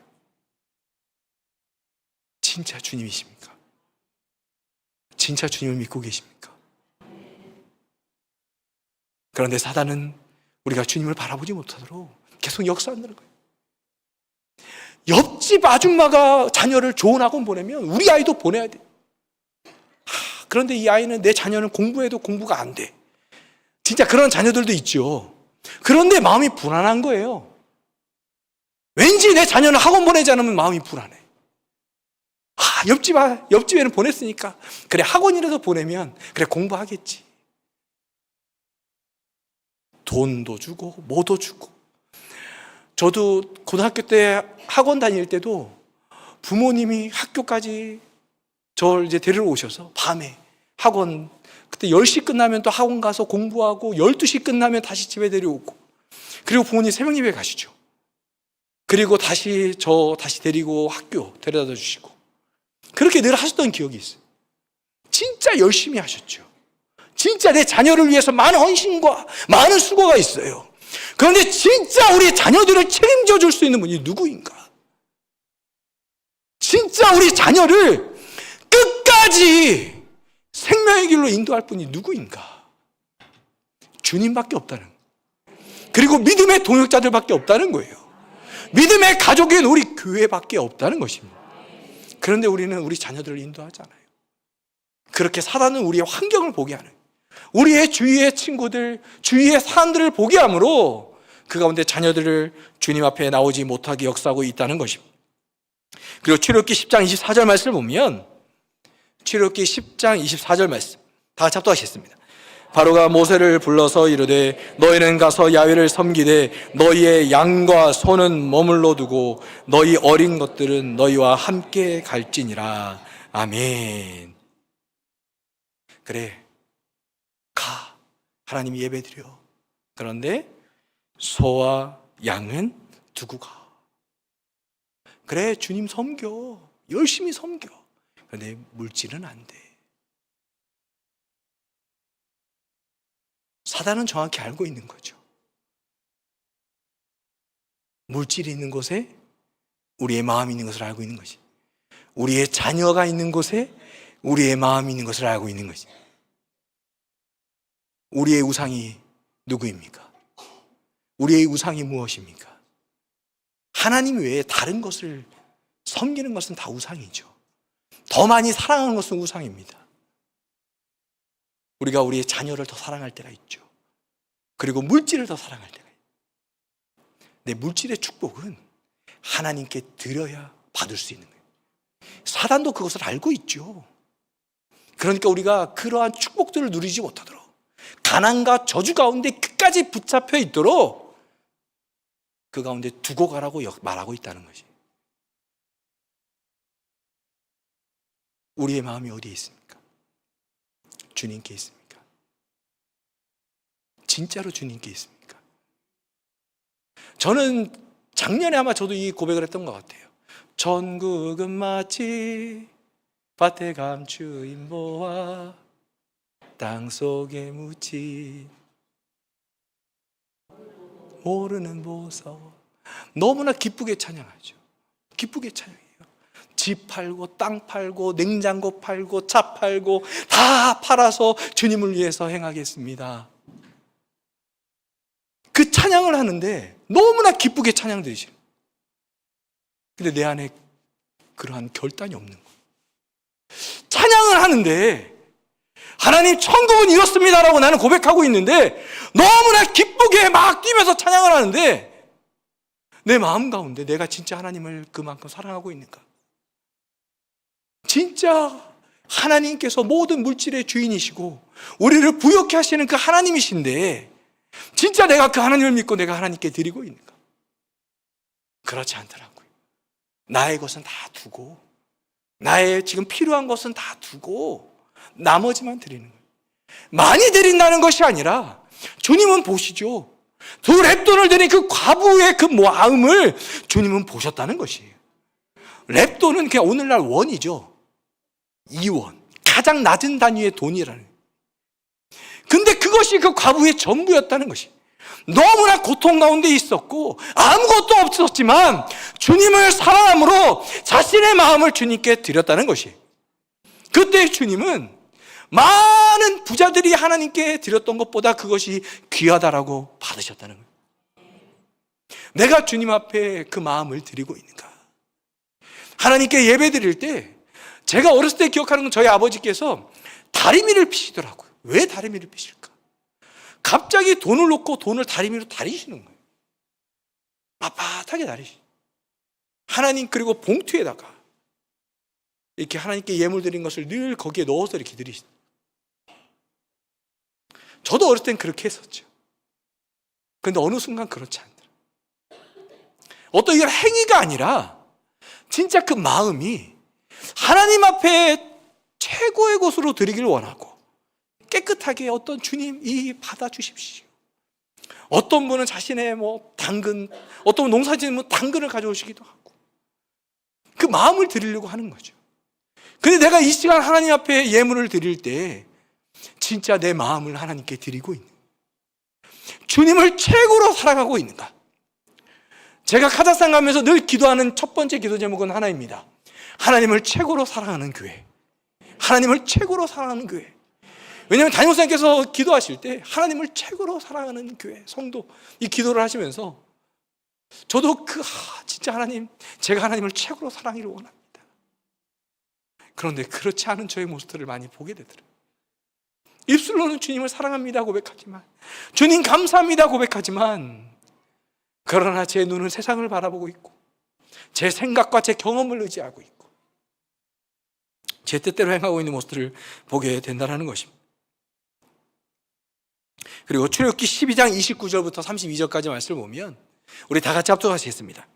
Speaker 1: 진짜 주님이십니까? 진짜 주님을 믿고 계십니까? 그런데 사단은 우리가 주님을 바라보지 못하도록 계속 역사한다는 거예요. 옆집 아줌마가 자녀를 좋은 학원 보내면 우리 아이도 보내야 돼. 그런데 이 아이는, 내 자녀는 공부해도 공부가 안 돼. 진짜 그런 자녀들도 있죠. 그런데 마음이 불안한 거예요. 왠지 내 자녀는 학원 보내지 않으면 마음이 불안해. 옆집에는 보냈으니까 그래, 학원이라도 보내면 그래, 공부하겠지. 돈도 주고 뭐도 주고. 저도 고등학교 때 학원 다닐 때도 부모님이 학교까지 저를 이제 데리러 오셔서 밤에 학원, 그때 10시 끝나면 또 학원 가서 공부하고 12시 끝나면 다시 집에 데려오고, 그리고 부모님 새벽 예배 가시죠. 그리고 다시 데리고 학교 데려다 주시고, 그렇게 늘 하셨던 기억이 있어요. 진짜 열심히 하셨죠. 진짜 내 자녀를 위해서 많은 헌신과 많은 수고가 있어요. 그런데 진짜 우리 자녀들을 책임져 줄 수 있는 분이 누구인가? 진짜 우리 자녀를 끝까지 생명의 길로 인도할 분이 누구인가? 주님밖에 없다는 거예요. 그리고 믿음의 동역자들밖에 없다는 거예요. 믿음의 가족인 우리 교회밖에 없다는 것입니다. 그런데 우리는 우리 자녀들을 인도하잖아요. 그렇게 사단은 우리의 환경을 보게 하는, 우리의 주위의 친구들, 주위의 사람들을 보게 함으로 그 가운데 자녀들을 주님 앞에 나오지 못하게 역사하고 있다는 것입니다. 그리고 출애굽기 10장 24절 말씀을 보면, 출애굽기 10장 24절 말씀 다 같이 합독하시겠습니다. 바로가 모세를 불러서 이르되 너희는 가서 야훼를 섬기되 너희의 양과 소는 머물러 두고 너희 어린 것들은 너희와 함께 갈지니라. 아멘. 그래, 가. 하나님이 예배드려. 그런데 소와 양은 두고 가. 그래, 주님 섬겨. 열심히 섬겨. 그런데 물질은 안 돼. 사단은 정확히 알고 있는 거죠. 물질이 있는 곳에 우리의 마음이 있는 것을 알고 있는 것이, 우리의 자녀가 있는 곳에 우리의 마음이 있는 것을 알고 있는 것이. 우리의 우상이 누구입니까? 우리의 우상이 무엇입니까? 하나님 외에 다른 것을 섬기는 것은 다 우상이죠. 더 많이 사랑하는 것은 우상입니다. 우리가 우리의 자녀를 더 사랑할 때가 있죠. 그리고 물질을 더 사랑할 때가 있죠. 근데 물질의 축복은 하나님께 드려야 받을 수 있는 거예요. 사단도 그것을 알고 있죠. 그러니까 우리가 그러한 축복들을 누리지 못하도록 가난과 저주 가운데 끝까지 붙잡혀 있도록 그 가운데 두고 가라고 말하고 있다는 것이. 우리의 마음이 어디에 있습니까? 주님께 있습니까? 진짜로 주님께 있습니까? 저는 작년에 아마 저도 이 고백을 했던 것 같아요. 천국은 마치 밭에 감추인 보화 땅속에 묻힌 모르는 보석. 너무나 기쁘게 찬양하죠. 기쁘게 찬양해요. 집 팔고 땅 팔고 냉장고 팔고 차 팔고 다 팔아서 주님을 위해서 행하겠습니다. 그 찬양을 하는데 너무나 기쁘게 찬양드리죠. 근데 내 안에 그러한 결단이 없는 거예요. 찬양을 하는데 하나님 천국은 이렇습니다라고 나는 고백하고 있는데 너무나 기쁘게 막 뛰면서 찬양을 하는데 내 마음 가운데 내가 진짜 하나님을 그만큼 사랑하고 있는가? 진짜 하나님께서 모든 물질의 주인이시고 우리를 부욕해 하시는 그 하나님이신데 진짜 내가 그 하나님을 믿고 내가 하나님께 드리고 있는가? 그렇지 않더라고요. 나의 것은 다 두고 나의 지금 필요한 것은 다 두고 나머지만 드리는 거예요. 많이 드린다는 것이 아니라 주님은 보시죠. 두 렙돈을 드린 그 과부의 그 마음을 주님은 보셨다는 것이에요. 렙돈은 그냥 오늘날 원이죠. 2원. 가장 낮은 단위의 돈이라는. 근데 그것이 그 과부의 전부였다는 것이. 너무나 고통 가운데 있었고 아무것도 없었지만 주님을 사랑함으로 자신의 마음을 주님께 드렸다는 것이. 그때 주님은 많은 부자들이 하나님께 드렸던 것보다 그것이 귀하다라고 받으셨다는 거예요. 내가 주님 앞에 그 마음을 드리고 있는가? 하나님께 예배 드릴 때 제가 어렸을 때 기억하는 건 저희 아버지께서 다리미를 피시더라고요. 왜 다리미를 피실까? 갑자기 돈을 놓고 돈을 다리미로 다리시는 거예요. 빳빳하게 다리시. 하나님 그리고 봉투에다가 이렇게 하나님께 예물 드린 것을 늘 거기에 넣어서 이렇게 드리시. 저도 어렸을 땐 그렇게 했었죠. 그런데 어느 순간 그렇지 않더라. 어떤 이런 행위가 아니라 진짜 그 마음이 하나님 앞에 최고의 곳으로 드리길 원하고 깨끗하게 어떤 주님 이 받아주십시오. 어떤 분은 자신의 당근, 어떤 분은 농사 짓는 당근을 가져오시기도 하고 그 마음을 드리려고 하는 거죠. 근데 내가 이 시간 하나님 앞에 예물을 드릴 때 진짜 내 마음을 하나님께 드리고 있는 주님을 최고로 사랑하고 있는가? 제가 카자흐스탄 가면서 늘 기도하는 첫 번째 기도 제목은 하나입니다. 하나님을 최고로 사랑하는 교회. 하나님을 최고로 사랑하는 교회. 왜냐하면 담임목사님께서 기도하실 때 하나님을 최고로 사랑하는 교회, 성도 이 기도를 하시면서 저도 진짜 하나님, 제가 하나님을 최고로 사랑하기를 원합니다. 그런데 그렇지 않은 저의 모습들을 많이 보게 되더라고요. 입술로는 주님을 사랑합니다 고백하지만, 주님 감사합니다 고백하지만, 그러나 제 눈은 세상을 바라보고 있고 제 생각과 제 경험을 의지하고 있고 제 뜻대로 행하고 있는 모습들을 보게 된다는 것입니다. 그리고 출애굽기 12장 29절부터 32절까지 말씀을 보면 우리 다 같이 합독하시겠습니다.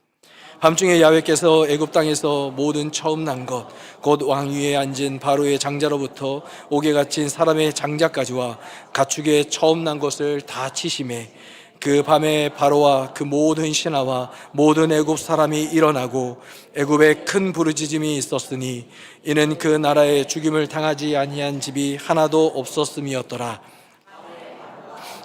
Speaker 1: 밤중에 야훼께서 애굽 땅에서 모든 처음 난 것 곧 왕 위에 앉은 바로의 장자로부터 옥에 갇힌 사람의 장자까지와 가축의 처음 난 것을 다 치심에 그 밤에 바로와 그 모든 신하와 모든 애굽 사람이 일어나고 애굽에 큰 부르짖음이 있었으니 이는 그 나라에 죽임을 당하지 아니한 집이 하나도 없었음이었더라.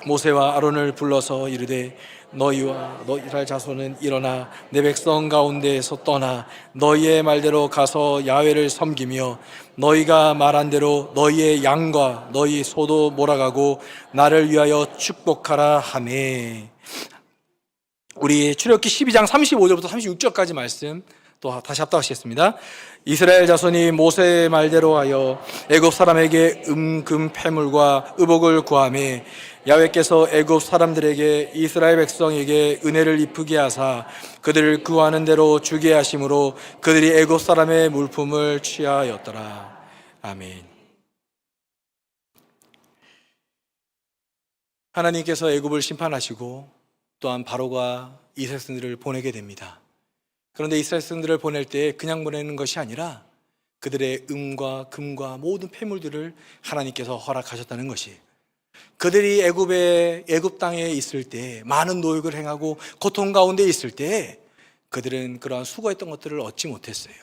Speaker 1: 모세와 아론을 불러서 이르되 너희와 너 이스라엘 자손은 일어나 내 백성 가운데에서 떠나 너희의 말대로 가서 야훼를 섬기며 너희가 말한 대로 너희의 양과 너희 소도 몰아가고 나를 위하여 축복하라 하매. 우리 출애굽기 12장 35절부터 36절까지 말씀 또 다시 합독하시겠습니다. 이스라엘 자손이 모세의 말대로 하여 애굽 사람에게 금 패물과 의복을 구하매 야훼께서 애굽 사람들에게 이스라엘 백성에게 은혜를 입히게 하사 그들을 구하는 대로 주게 하심으로 그들이 애굽 사람의 물품을 취하였더라. 아멘. 하나님께서 애굽을 심판하시고 또한 바로가 이스라엘 백성들을 보내게 됩니다. 그런데 이스라엘 백성들을 보낼 때 그냥 보내는 것이 아니라 그들의 은과 금과 모든 폐물들을 하나님께서 허락하셨다는 것이, 그들이 애굽 땅에 있을 때 많은 노역을 행하고 고통 가운데 있을 때 그들은 그러한 수고했던 것들을 얻지 못했어요.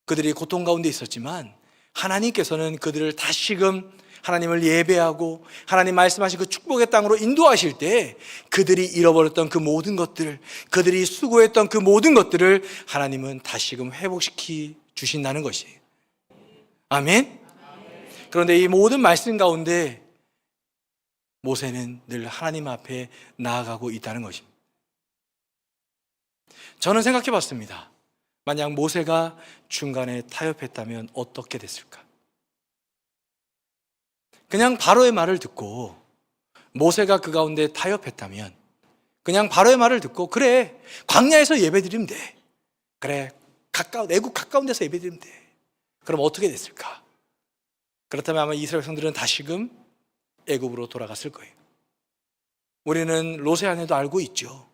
Speaker 1: 그들이 고통 가운데 있었지만 하나님께서는 그들을 다시금 하나님을 예배하고 하나님 말씀하신 그 축복의 땅으로 인도하실 때 그들이 잃어버렸던 그 모든 것들, 그들이 수고했던 그 모든 것들을 하나님은 다시금 회복시키 주신다는 것이에요. 아멘? 그런데 이 모든 말씀 가운데 모세는 늘 하나님 앞에 나아가고 있다는 것입니다. 저는 생각해 봤습니다. 만약 모세가 중간에 타협했다면 어떻게 됐을까? 그냥 바로의 말을 듣고 모세가 그 가운데 타협했다면, 그냥 바로의 말을 듣고 그래 광야에서 예배드리면 돼, 그래 애국 가까운 데서 예배드리면 돼, 그럼 어떻게 됐을까? 그렇다면 아마 이스라엘 백성들은 다시금 애굽으로 돌아갔을 거예요. 우리는 롯의 아내도 알고 있죠.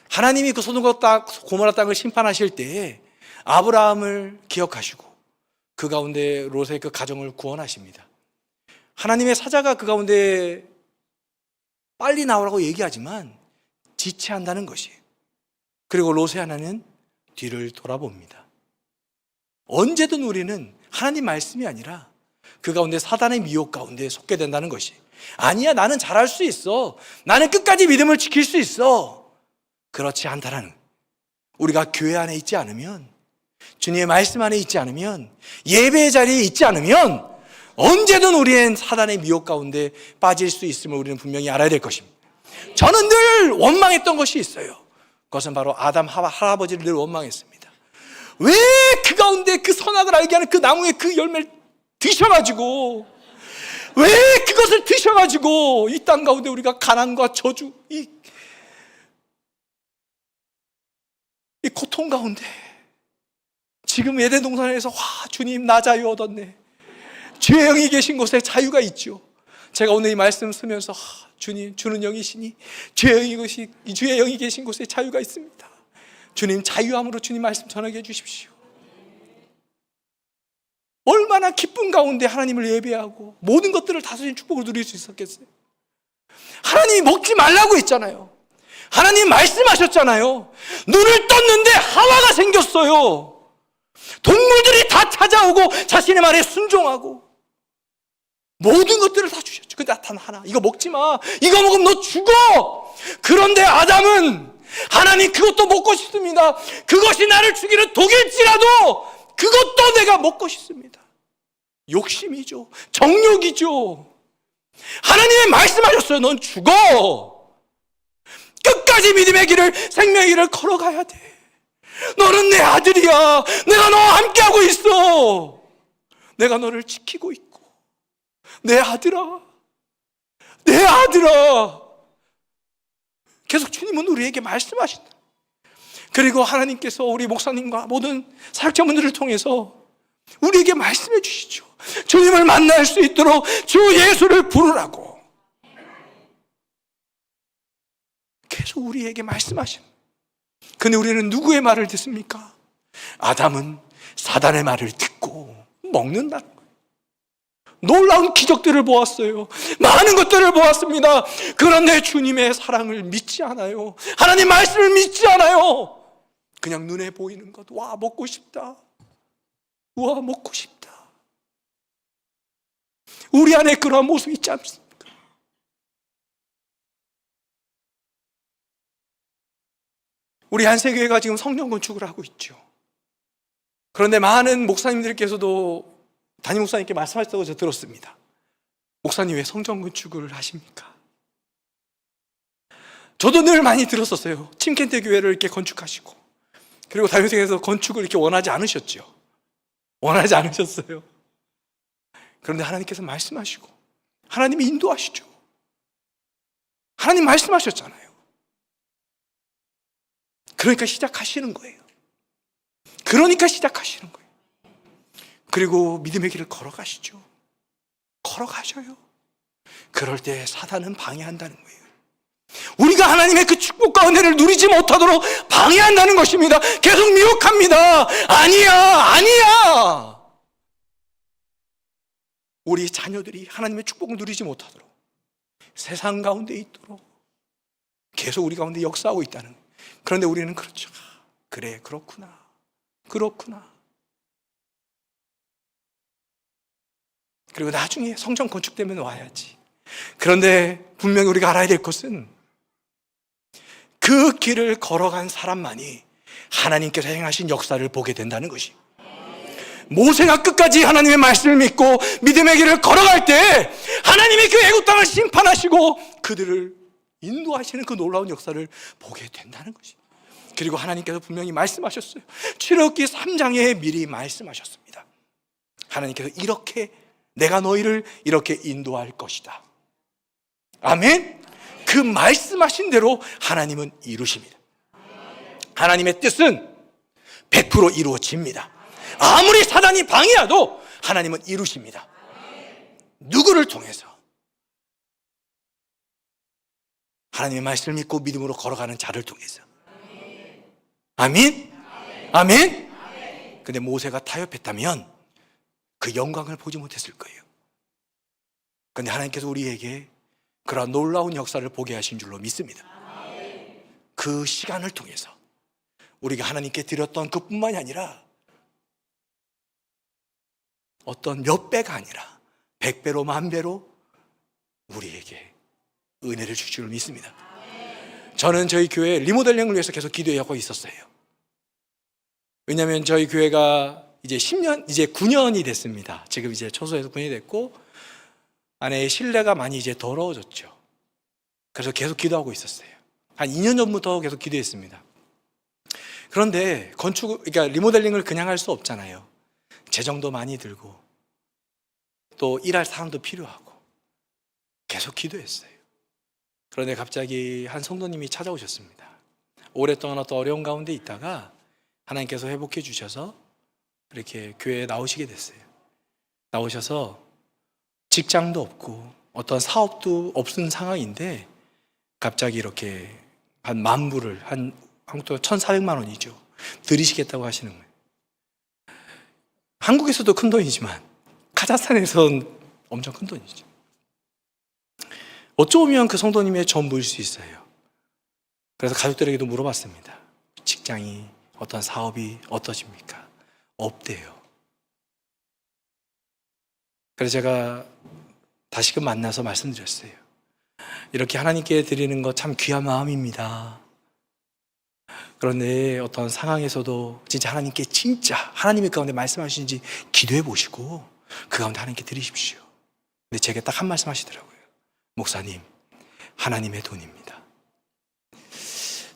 Speaker 1: 하나님이 그 소돔과 고모라 땅을 심판하실 때에 아브라함을 기억하시고 그 가운데 롯의 그 가정을 구원하십니다. 하나님의 사자가 그 가운데 빨리 나오라고 얘기하지만 지체한다는 것이에요. 그리고 롯의 하나는 뒤를 돌아봅니다. 언제든 우리는 하나님 말씀이 아니라 그 가운데 사단의 미혹 가운데 속게 된다는 것이, 아니야 나는 잘할 수 있어, 나는 끝까지 믿음을 지킬 수 있어, 그렇지 않다라는, 우리가 교회 안에 있지 않으면, 주님의 말씀 안에 있지 않으면, 예배의 자리에 있지 않으면 언제든 우리는 사단의 미혹 가운데 빠질 수 있음을 우리는 분명히 알아야 될 것입니다. 저는 늘 원망했던 것이 있어요. 그것은 바로 아담 하와 할아버지를 늘 원망했습니다. 왜 그 가운데 그 선악을 알게 하는 그 나무의 그 열매를 드셔가지고, 왜 그것을 드셔가지고 이 땅 가운데 우리가 가난과 저주, 이 고통 가운데, 지금 에덴 동산에서 와 주님 나 자유 얻었네, 주의 영이 계신 곳에 자유가 있죠. 제가 오늘 이 말씀 쓰면서 주님 주는 영이시니 주의 영이 계신 곳에 자유가 있습니다. 주님 자유함으로 주님 말씀 전하게 해주십시오. 얼마나 기쁨 가운데 하나님을 예배하고 모든 것들을 다스린 축복을 누릴 수 있었겠어요. 하나님이 먹지 말라고 했잖아요. 하나님 말씀하셨잖아요. 눈을 떴는데 하와가 생겼어요. 동물들이 다 찾아오고 자신의 말에 순종하고 모든 것들을 다 주셨죠. 근데 단 하나, 이거 먹지 마, 이거 먹으면 너 죽어. 그런데 아담은 하나님 그것도 먹고 싶습니다, 그것이 나를 죽이는 독일지라도 그것도 내가 먹고 싶습니다. 욕심이죠. 정욕이죠. 하나님이 말씀하셨어요. 넌 죽어. 끝까지 믿음의 길을, 생명의 길을 걸어가야 돼. 너는 내 아들이야. 내가 너와 함께하고 있어. 내가 너를 지키고 있고. 내 아들아, 내 아들아. 계속 주님은 우리에게 말씀하신다. 그리고 하나님께서 우리 목사님과 모든 사역자분들을 통해서 우리에게 말씀해 주시죠. 주님을 만날 수 있도록 주 예수를 부르라고. 계속 우리에게 말씀하십니다. 근데 우리는 누구의 말을 듣습니까? 아담은 사단의 말을 듣고 먹는다는 거예요. 놀라운 기적들을 보았어요. 많은 것들을 보았습니다. 그런데 주님의 사랑을 믿지 않아요. 하나님 말씀을 믿지 않아요. 그냥 눈에 보이는 것, 와 먹고 싶다, 와 먹고 싶다. 우리 안에 그러한 모습이 있지 않습니까? 우리 한세교회가 지금 성령 건축을 하고 있죠. 그런데 많은 목사님들께서도 담임 목사님께 말씀하셨다고 제가 들었습니다. 목사님 왜 성전 건축을 하십니까? 저도 늘 많이 들었었어요. 침켄트 교회를 이렇게 건축하시고, 그리고 다윗에서 건축을 이렇게 원하지 않으셨죠. 원하지 않으셨어요. 그런데 하나님께서 말씀하시고 하나님이 인도하시죠. 하나님 말씀하셨잖아요. 그러니까 시작하시는 거예요. 그러니까 시작하시는 거예요. 그리고 믿음의 길을 걸어가시죠. 걸어가셔요. 그럴 때 사단은 방해한다는 거예요. 우리가 하나님의 그 축복과 은혜를 누리지 못하도록 방해한다는 것입니다. 계속 미혹합니다. 아니야. 우리 자녀들이 하나님의 축복을 누리지 못하도록, 세상 가운데 있도록 계속 우리 가운데 역사하고 있다는 거예요. 그런데 우리는 그렇죠. 그래, 그렇구나. 그리고 나중에 성전 건축되면 와야지. 그런데 분명히 우리가 알아야 될 것은 그 길을 걸어간 사람만이 하나님께서 행하신 역사를 보게 된다는 것이. 모세가 끝까지 하나님의 말씀을 믿고 믿음의 길을 걸어갈 때 하나님이 그 애국 땅을 심판하시고 그들을 인도하시는 그 놀라운 역사를 보게 된다는 것이. 그리고 하나님께서 분명히 말씀하셨어요. 출애굽기 3장에 미리 말씀하셨습니다. 하나님께서 이렇게 내가 너희를 이렇게 인도할 것이다. 아멘. 그 말씀하신 대로 하나님은 이루십니다. 하나님의 뜻은 100% 이루어집니다. 아무리 사단이 방해해도 하나님은 이루십니다. 누구를 통해서? 하나님의 말씀을 믿고 믿음으로 걸어가는 자를 통해서. 아멘? 아멘? 근데 모세가 타협했다면 그 영광을 보지 못했을 거예요. 그런데 하나님께서 우리에게 그러한 놀라운 역사를 보게 하신 줄로 믿습니다. 그 시간을 통해서 우리가 하나님께 드렸던 그뿐만이 아니라 어떤 몇 배가 아니라 100배로 1000배로 우리에게 은혜를 주실 줄 믿습니다. 저는 저희 교회 리모델링을 위해서 계속 기도하고 있었어요. 왜냐하면 저희 교회가 이제 9년이 됐습니다. 지금 이제 초소에서 9년이 됐고 안에 실내가 많이 이제 더러워졌죠. 그래서 계속 기도하고 있었어요. 한 2년 전부터 계속 기도했습니다. 그런데 그러니까 리모델링을 그냥 할 수 없잖아요. 재정도 많이 들고 또 일할 사람도 필요하고 계속 기도했어요. 그런데 갑자기 한 성도님이 찾아오셨습니다. 오랫동안 어떤 어려운 가운데 있다가 하나님께서 회복해 주셔서 이렇게 교회에 나오시게 됐어요. 나오셔서 직장도 없고 어떤 사업도 없는 상황인데 갑자기 이렇게 한 10,000불을, 한 한국 돈 1,400만 원이죠. 드리시겠다고 하시는 거예요. 한국에서도 큰 돈이지만 카자흐스탄에서는 엄청 큰 돈이죠. 어쩌면 그 성도님의 전부일 수 있어요. 그래서 가족들에게도 물어봤습니다. 직장이, 어떤 사업이 어떠십니까? 없대요. 그래서 제가 다시금 만나서 말씀드렸어요. 이렇게 하나님께 드리는 것 참 귀한 마음입니다. 그런데 어떤 상황에서도 진짜 하나님께 진짜 하나님의 가운데 말씀하시는지 기도해 보시고 그 가운데 하나님께 드리십시오. 근데 제게 딱 한 말씀 하시더라고요. 목사님, 하나님의 돈입니다.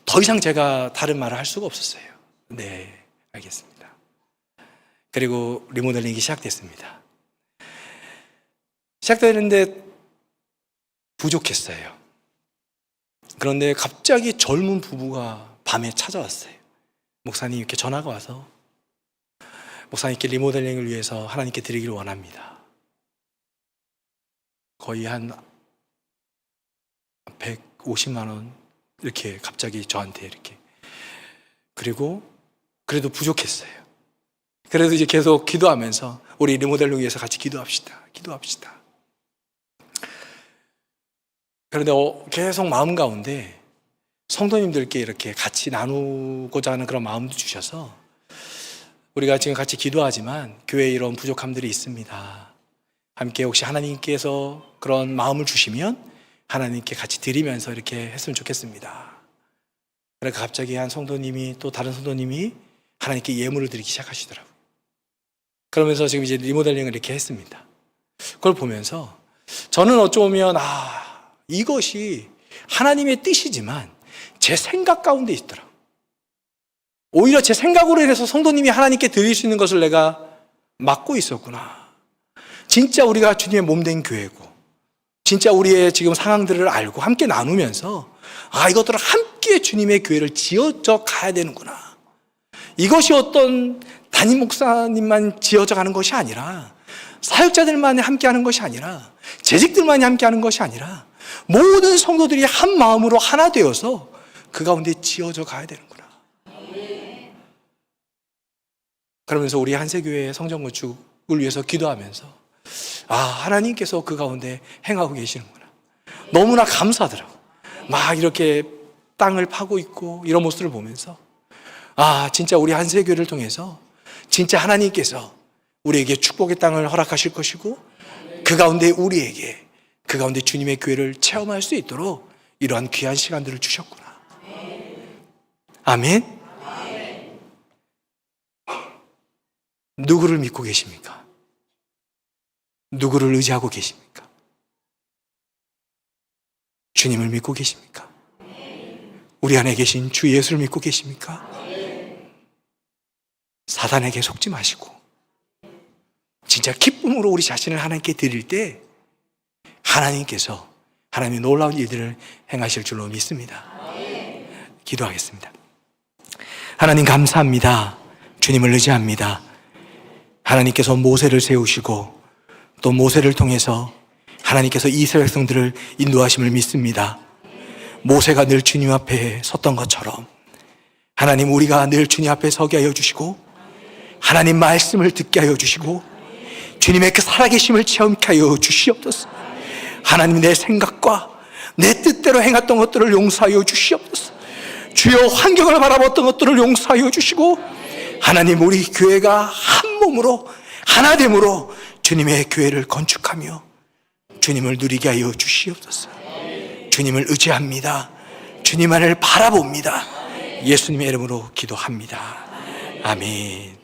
Speaker 1: 더 이상 제가 다른 말을 할 수가 없었어요. 네, 알겠습니다. 그리고 리모델링이 시작됐습니다. 시작되는데 부족했어요. 그런데 갑자기 젊은 부부가 밤에 찾아왔어요. 목사님, 이렇게 전화가 와서 목사님께 리모델링을 위해서 하나님께 드리기를 원합니다. 거의 한 150만 원 이렇게 갑자기 저한테 이렇게. 그리고 그래도 부족했어요. 그래도 이제 계속 기도하면서 우리 리모델링 위해서 같이 기도합시다. 그런데 계속 마음 가운데 성도님들께 이렇게 같이 나누고자 하는 그런 마음도 주셔서 우리가 지금 같이 기도하지만 교회에 이런 부족함들이 있습니다. 함께 혹시 하나님께서 그런 마음을 주시면 하나님께 같이 드리면서 이렇게 했으면 좋겠습니다. 그러니까 갑자기 한 성도님이 또 다른 성도님이 하나님께 예물을 드리기 시작하시더라고요. 그러면서 지금 이제 리모델링을 이렇게 했습니다. 그걸 보면서 저는 어쩌면 이것이 하나님의 뜻이지만 제 생각 가운데 있더라고요. 오히려 제 생각으로 인해서 성도님이 하나님께 드릴 수 있는 것을 내가 막고 있었구나. 진짜 우리가 주님의 몸된 교회고 진짜 우리의 지금 상황들을 알고 함께 나누면서 이것들을 함께 주님의 교회를 지어져 가야 되는구나. 이것이 어떤 담임 목사님만 지어져 가는 것이 아니라 사역자들만이 함께 하는 것이 아니라 재직들만이 함께 하는 것이 아니라 모든 성도들이 한 마음으로 하나 되어서 그 가운데 지어져 가야 되는구나. 그러면서 우리 한세교회 성전 건축을 위해서 기도하면서 하나님께서 그 가운데 행하고 계시는구나. 너무나 감사하더라고. 막 이렇게 땅을 파고 있고 이런 모습을 보면서 진짜 우리 한세교회를 통해서 진짜 하나님께서 우리에게 축복의 땅을 허락하실 것이고 그 가운데 우리에게 그 가운데 주님의 교회를 체험할 수 있도록 이러한 귀한 시간들을 주셨구나. 아멘. 누구를 믿고 계십니까? 누구를 의지하고 계십니까? 주님을 믿고 계십니까? 우리 안에 계신 주 예수를 믿고 계십니까? 사단에게 속지 마시고 진짜 기쁨으로 우리 자신을 하나님께 드릴 때 하나님께서 하나님의 놀라운 일들을 행하실 줄로 믿습니다. 기도하겠습니다. 하나님 감사합니다. 주님을 의지합니다. 하나님께서 모세를 세우시고 또 모세를 통해서 하나님께서 이스라엘 백성들을 인도하심을 믿습니다. 모세가 늘 주님 앞에 섰던 것처럼 하나님 우리가 늘 주님 앞에 서게 하여 주시고 하나님 말씀을 듣게 하여 주시고 주님의 그 살아계심을 체험케 하여 주시옵소서. 하나님 내 생각과 내 뜻대로 행했던 것들을 용서하여 주시옵소서. 주여 환경을 바라봤던 것들을 용서하여 주시고 하나님 우리 교회가 한 몸으로 하나됨으로 주님의 교회를 건축하며 주님을 누리게 하여 주시옵소서. 주님을 의지합니다. 주님만을 바라봅니다. 예수님의 이름으로 기도합니다. 아멘.